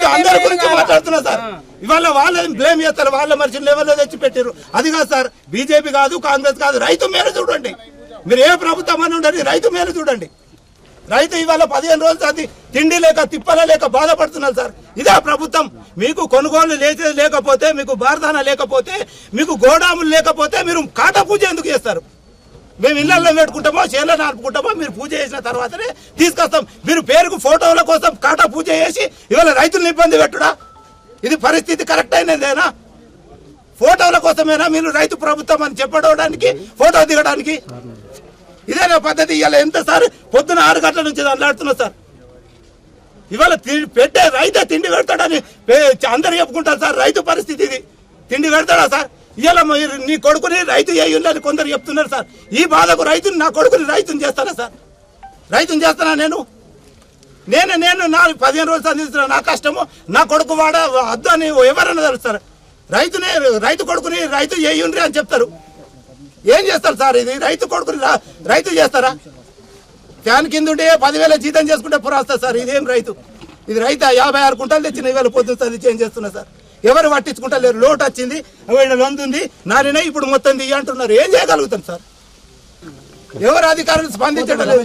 మీకు అందరి గురించి మాట్లాడుతున్నా సార్. ఇవాళ వాళ్ళని బ్లేమ్ చేస్తారు, వాళ్ళ మనుషులు లెవెల్లో తెచ్చి పెట్టారు. అది కాదు సార్, బీజేపీ కాదు, కాంగ్రెస్ కాదు, రైతు మేలు చూడండి. మీరు ఏ ప్రభుత్వం అని ఉండండి, రైతు మేలు చూడండి. రైతు ఇవాళ 15 రోజులు అది తిండి లేక తిప్పల లేక బాధపడుతున్నారు సార్. ఇదే ప్రభుత్వం. మీకు కొనుగోలు లేకపోతే, మీకు బార్దానా లేకపోతే, మీకు గోడాములు లేకపోతే మీరు కాటా పూజ ఎందుకు చేస్తారు? మేము ఇళ్లలో పెట్టుకుంటామో చేనులో నాటుకుంటామో, మీరు పూజ చేసిన తర్వాతనే తీసుకొస్తాం. మీరు పేరుకు ఫోటోల కోసం కాటా పూజ చేసి ఇవాళ రైతులను ఇబ్బంది పెట్టుడా? ఇది పరిస్థితి కరెక్ట్ అయినదేనా? ఫోటోల కోసమేనా మీరు రైతు ప్రభుత్వం అని చెప్పడానికి, ఫోటో దిగడానికి? ఇదేనా పద్ధతి? ఇవాళ ఎంత సార్ పొద్దున 6 గంటల నుంచి అన్నాడుతున్నా సార్. ఇవాళ పెట్టే రైతే తిండి పెడతాడని అందరు చెప్పుకుంటారు సార్. రైతు పరిస్థితి ఇది. తిండి పెడతాడా సార్? ఇవాళ నీ కొడుకుని రైతు అయ్యుందని కొందరు చెప్తున్నారు సార్. ఈ బాధకు రైతుని, నా కొడుకుని రైతుని చేస్తానా సార్? రైతుని చేస్తానా నేను? నా 15 రోజులు సంధిస్తున్నా. నా కష్టము నా కొడుకు వాడ వద్దు అని ఎవరన్నా తెలుస్తారు. రైతు కొడుకుని రైతు అయ్యుండ్రి అని చెప్తారు. ఏం చేస్తారు సార్? ఇది రైతు కొడుకుని రైతు చేస్తారా? ఫ్యాన్ కింద ఉంటే 10,000 జీతం చేసుకుంటే పురాస్తారు సార్. ఇదేం రైతు? ఇది రైతు 56 కుంటలు తెచ్చిన ఇవాళ పొద్దున చేంజ్ చేస్తున్నా సార్. ఎవరు పట్టించుకుంటలేరు. లోటు వచ్చింది, లొందుంది, నారినా ఇప్పుడు మొత్తం అంటున్నారు. ఏం చేయగలుగుతాం సార్? ఎవరు అధికారులు స్పందించడం లేదు.